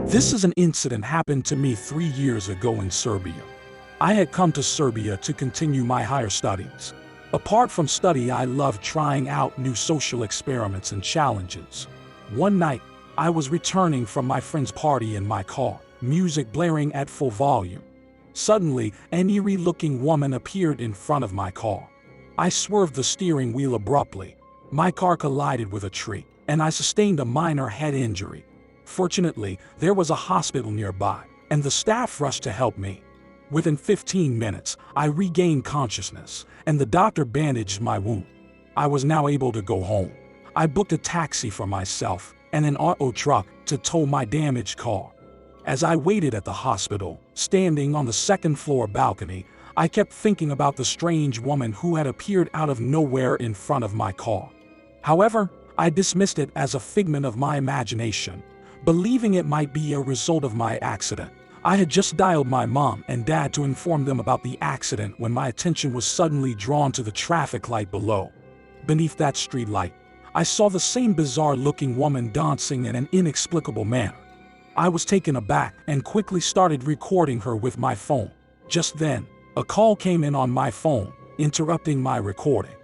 This is an incident happened to me 3 years ago in Serbia. I had come to Serbia to continue my higher studies. Apart from study, I loved trying out new social experiments and challenges. One night, I was returning from my friend's party in my car, music blaring at full volume. Suddenly, an eerie-looking woman appeared in front of my car. I swerved the steering wheel abruptly. My car collided with a tree, and I sustained a minor head injury. Fortunately, there was a hospital nearby, and the staff rushed to help me. Within 15 minutes, I regained consciousness, and the doctor bandaged my wound. I was now able to go home. I booked a taxi for myself and an auto truck to tow my damaged car. As I waited at the hospital, standing on the second-floor balcony, I kept thinking about the strange woman who had appeared out of nowhere in front of my car. However, I dismissed it as a figment of my imagination, believing it might be a result of my accident. I had just dialed my mom and dad to inform them about the accident when my attention was suddenly drawn to the traffic light below. Beneath that street light, I saw the same bizarre-looking woman dancing in an inexplicable manner. I was taken aback and quickly started recording her with my phone. Just then, a call came in on my phone, interrupting my recording.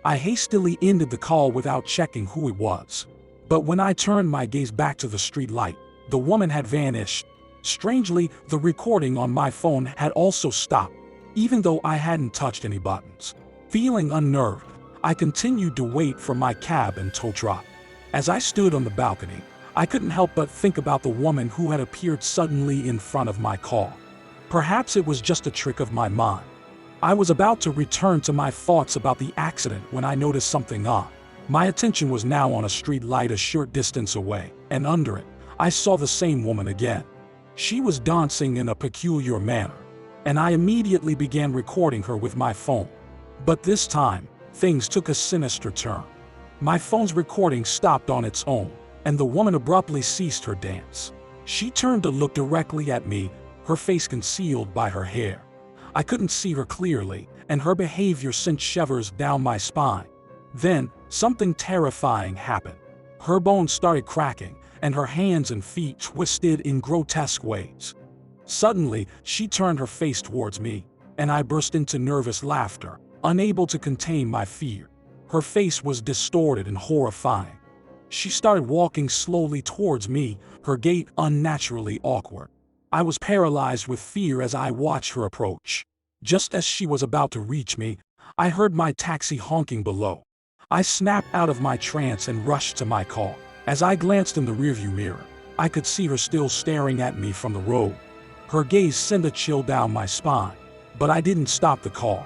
I hastily ended the call without checking who it was. But when I turned my gaze back to the street light, the woman had vanished. Strangely, the recording on my phone had also stopped, even though I hadn't touched any buttons. Feeling unnerved, I continued to wait for my cab and tow truck. As I stood on the balcony, I couldn't help but think about the woman who had appeared suddenly in front of my car. Perhaps it was just a trick of my mind. I was about to return to my thoughts about the accident when I noticed something odd. My attention was now on a street light a short distance away, and under it, I saw the same woman again. She was dancing in a peculiar manner, and I immediately began recording her with my phone. But this time, things took a sinister turn. My phone's recording stopped on its own, and the woman abruptly ceased her dance. She turned to look directly at me, her face concealed by her hair. I couldn't see her clearly, and her behavior sent shivers down my spine. Then, something terrifying happened. Her bones started cracking, and her hands and feet twisted in grotesque ways. Suddenly, she turned her face towards me, and I burst into nervous laughter, unable to contain my fear. Her face was distorted and horrifying. She started walking slowly towards me, her gait unnaturally awkward. I was paralyzed with fear as I watched her approach. Just as she was about to reach me, I heard my taxi honking below. I snapped out of my trance and rushed to my car. As I glanced in the rearview mirror, I could see her still staring at me from the road. Her gaze sent a chill down my spine, but I didn't stop the car.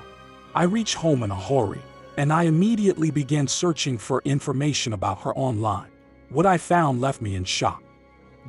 I reached home in a hurry, and I immediately began searching for information about her online. What I found left me in shock.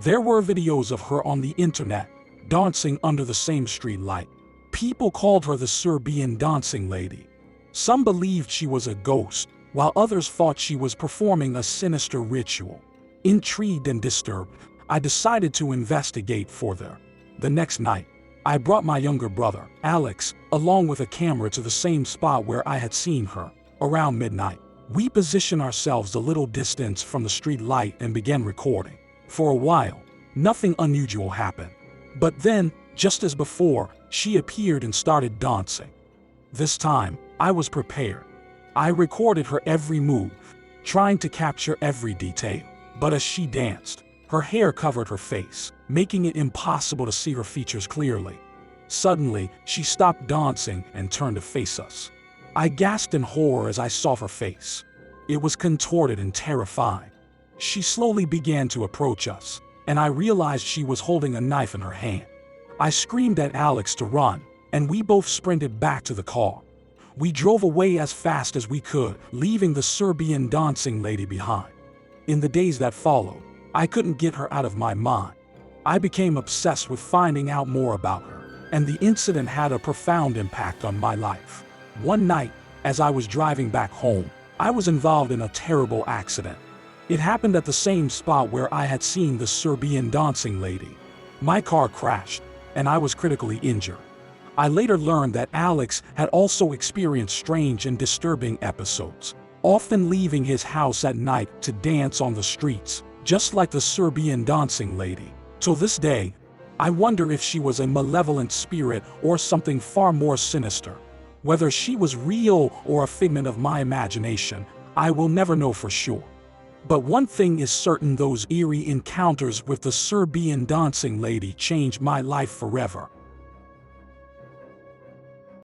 There were videos of her on the internet, dancing under the same street light. People called her the Serbian Dancing Lady. Some believed she was a ghost, while others thought she was performing a sinister ritual. Intrigued and disturbed, I decided to investigate further. The next night, I brought my younger brother, Alex, along with a camera to the same spot where I had seen her. Around midnight, we positioned ourselves a little distance from the street light and began recording. For a while, nothing unusual happened. But then, just as before, she appeared and started dancing. This time, I was prepared. I recorded her every move, trying to capture every detail. But as she danced, her hair covered her face, making it impossible to see her features clearly. Suddenly, she stopped dancing and turned to face us. I gasped in horror as I saw her face. It was contorted and terrifying. She slowly began to approach us, and I realized she was holding a knife in her hand. I screamed at Alex to run, and we both sprinted back to the car. We drove away as fast as we could, leaving the Serbian Dancing Lady behind. In the days that followed, I couldn't get her out of my mind. I became obsessed with finding out more about her, and the incident had a profound impact on my life. One night, as I was driving back home, I was involved in a terrible accident. It happened at the same spot where I had seen the Serbian Dancing Lady. My car crashed, and I was critically injured. I later learned that Alex had also experienced strange and disturbing episodes, often leaving his house at night to dance on the streets, just like the Serbian Dancing Lady. To this day, I wonder if she was a malevolent spirit or something far more sinister. Whether she was real or a figment of my imagination, I will never know for sure. But one thing is certain, those eerie encounters with the Serbian dancing lady changed my life forever.